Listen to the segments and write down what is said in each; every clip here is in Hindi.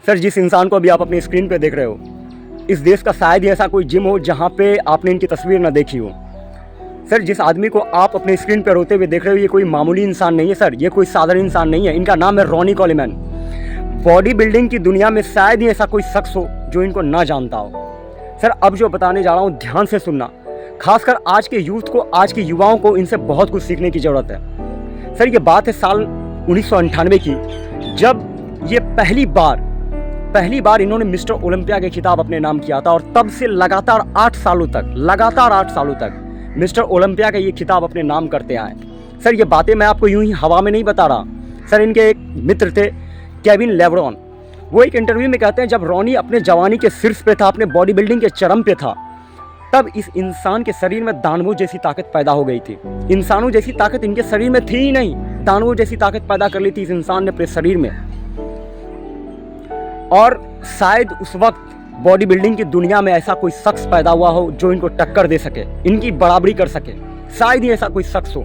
सर जिस इंसान को अभी आप अपनी स्क्रीन पे देख रहे हो, इस देश का शायद ही ऐसा कोई जिम हो जहाँ पे आपने इनकी तस्वीर ना देखी हो। सर जिस आदमी को आप अपने स्क्रीन पे रोते हुए देख रहे हो, ये कोई मामूली इंसान नहीं है सर, ये कोई साधारण इंसान नहीं है। इनका नाम है रॉनी कोलेमैन। बॉडी बिल्डिंग की दुनिया में शायद ही ऐसा कोई शख्स हो जो इनको ना जानता हो। सर अब जो बताने जा रहा हूँ ध्यान से सुनना, खासकर आज के यूथ को, आज के युवाओं को इनसे बहुत कुछ सीखने की ज़रूरत है। सर ये बात है साल 1998 की, जब ये पहली बार इन्होंने मिस्टर ओलंपिया के खिताब अपने नाम किया था, और तब से लगातार 8 सालों तक मिस्टर ओलंपिया का ये खिताब अपने नाम करते आए। सर ये बातें मैं आपको यूं ही हवा में नहीं बता रहा। सर इनके एक मित्र थे केविन लेब्रॉन, वो एक इंटरव्यू में कहते हैं जब रॉनी अपने जवानी के शीर्ष पे था, अपने बॉडी बिल्डिंग के चरम पे था, तब इस इंसान के शरीर में दानवों जैसी ताकत पैदा हो गई थी। इंसानों जैसी ताकत इनके शरीर में थी ही नहीं, दानवों जैसी ताकत पैदा कर ली थी इस इंसान ने अपने शरीर में। और शायद उस वक्त बॉडी बिल्डिंग की दुनिया में ऐसा कोई शख्स पैदा हुआ हो जो इनको टक्कर दे सके, इनकी बराबरी कर सके, शायद ही ऐसा कोई शख्स हो।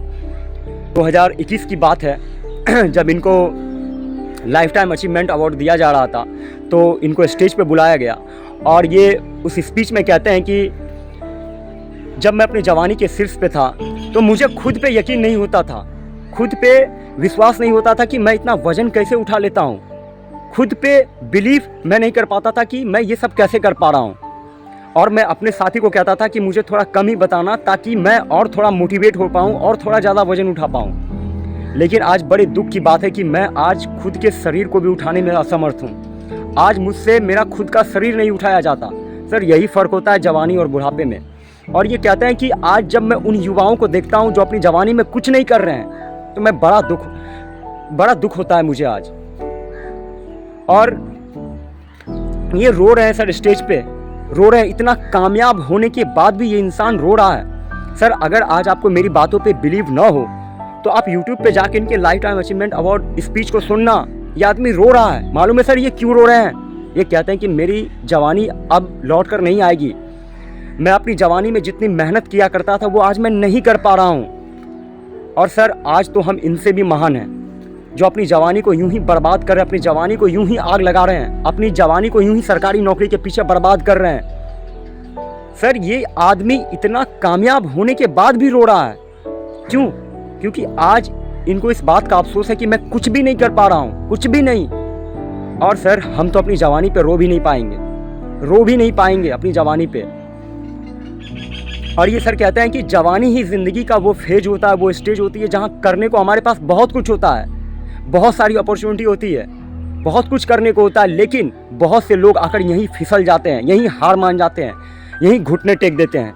2021 की बात है जब इनको लाइफ टाइम अचीवमेंट अवार्ड दिया जा रहा था, तो इनको स्टेज पे बुलाया गया और ये उस स्पीच में कहते हैं कि जब मैं अपनी जवानी के शीर्ष पे था तो मुझे खुद पे यकीन नहीं होता था, खुद पे विश्वास नहीं होता था कि मैं इतना वजन कैसे उठा लेता हूँ, खुद पे बिलीव मैं नहीं कर पाता था कि मैं ये सब कैसे कर पा रहा हूँ। और मैं अपने साथी को कहता था कि मुझे थोड़ा कम ही बताना ताकि मैं और थोड़ा मोटिवेट हो पाऊँ और थोड़ा ज़्यादा वजन उठा पाऊँ। लेकिन आज बड़े दुख की बात है कि मैं आज खुद के शरीर को भी उठाने में असमर्थ हूँ। आज मुझसे मेरा खुद का शरीर नहीं उठाया जाता। सर यही फ़र्क होता है जवानी और बुढ़ापे में। और ये कहते हैं कि आज जब मैं उन युवाओं को देखता हूँ जो अपनी जवानी में कुछ नहीं कर रहे हैं, तो मैं बड़ा दुख होता है मुझे आज। और ये रो रहे हैं सर, स्टेज पे रो रहे हैं, इतना कामयाब होने के बाद भी ये इंसान रो रहा है। सर अगर आज आपको मेरी बातों पे बिलीव ना हो तो आप YouTube पे जाके इनके life time achievement award speech को सुनना। ये आदमी रो रहा है। मालूम है सर ये क्यों रो रहे हैं? ये कहते हैं कि मेरी जवानी अब लौट कर नहीं आएगी, मैं अपनी जवानी में जितनी मेहनत किया करता था वो आज मैं नहीं कर पा रहा हूँ। और सर आज तो हम इनसे भी महान हैं जो अपनी जवानी को यूं ही बर्बाद कर रहे हैं, अपनी जवानी को यूं ही आग लगा रहे हैं, अपनी जवानी को यूं ही सरकारी नौकरी के पीछे बर्बाद कर रहे हैं। सर ये आदमी इतना कामयाब होने के बाद भी रो रहा है। क्यों? क्योंकि आज इनको इस बात का अफसोस है कि मैं कुछ भी नहीं कर पा रहा हूँ, कुछ भी नहीं। और सर हम तो अपनी जवानी पे रो भी नहीं पाएंगे अपनी जवानी पे। और ये सर कहते हैं कि जवानी ही ज़िंदगी का वो फेज होता है, वो स्टेज होती है जहाँ करने को हमारे पास बहुत कुछ होता है, बहुत सारी अपॉर्चुनिटी होती है, बहुत कुछ करने को होता है, लेकिन बहुत से लोग आकर यहीं फिसल जाते हैं, यहीं हार मान जाते हैं, यहीं घुटने टेक देते हैं।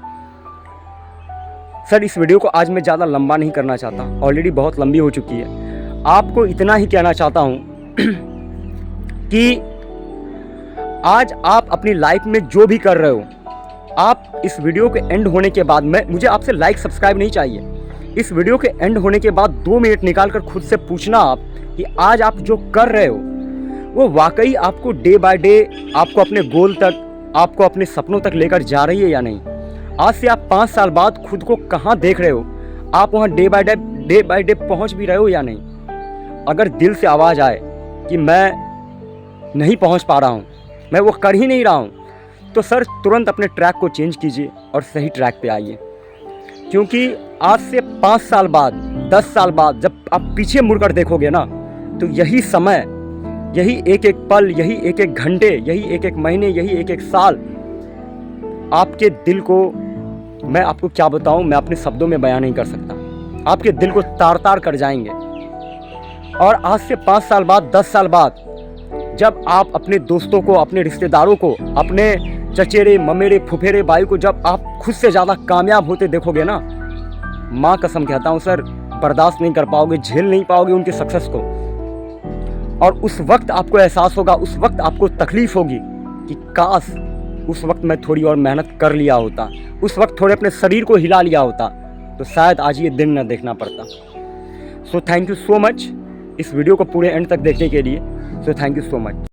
सर इस वीडियो को आज मैं ज़्यादा लंबा नहीं करना चाहता, ऑलरेडी बहुत लंबी हो चुकी है। आपको इतना ही कहना चाहता हूँ कि आज आप अपनी लाइफ में जो भी कर रहे हो, आप इस वीडियो के एंड होने के बाद मुझे आपसे लाइक सब्सक्राइब नहीं चाहिए। इस वीडियो के एंड होने के बाद 2 मिनट निकाल कर खुद से पूछना आप कि आज आप जो कर रहे हो वो वाकई आपको डे बाय डे आपको अपने गोल तक, आपको अपने सपनों तक लेकर जा रही है या नहीं। आज से आप 5 साल बाद खुद को कहाँ देख रहे हो, आप वहाँ डे बाय डे पहुँच भी रहे हो या नहीं। अगर दिल से आवाज़ आए कि मैं नहीं पहुँच पा रहा हूँ, मैं वो कर ही नहीं रहा हूँ, तो सर तुरंत अपने ट्रैक को चेंज कीजिए और सही ट्रैक पे आइए। क्योंकि आज से 5 साल बाद, 10 साल बाद जब आप पीछे मुड़कर देखोगे ना, तो यही समय, यही एक पल, यही एक घंटे, यही एक महीने, यही एक साल आपके दिल को, मैं आपको क्या बताऊं, मैं अपने शब्दों में बयान नहीं कर सकता, आपके दिल को तार तार कर जाएंगे। और आज से 5 साल बाद, 10 साल बाद जब आप अपने दोस्तों को, अपने रिश्तेदारों को, अपने चचेरे, ममेरे, फुफेरे भाई को जब आप खुद से ज़्यादा कामयाब होते देखोगे ना, माँ कसम कहता हूँ सर, बर्दाश्त नहीं कर पाओगे, झेल नहीं पाओगे उनके सक्सेस को। और उस वक्त आपको एहसास होगा, उस वक्त आपको तकलीफ़ होगी कि काश उस वक्त मैं थोड़ी और मेहनत कर लिया होता, उस वक्त थोड़े अपने शरीर को हिला लिया होता, तो शायद आज ये दिन न देखना पड़ता। So thank you so much इस वीडियो को पूरे एंड तक देखने के लिए। So thank you so much.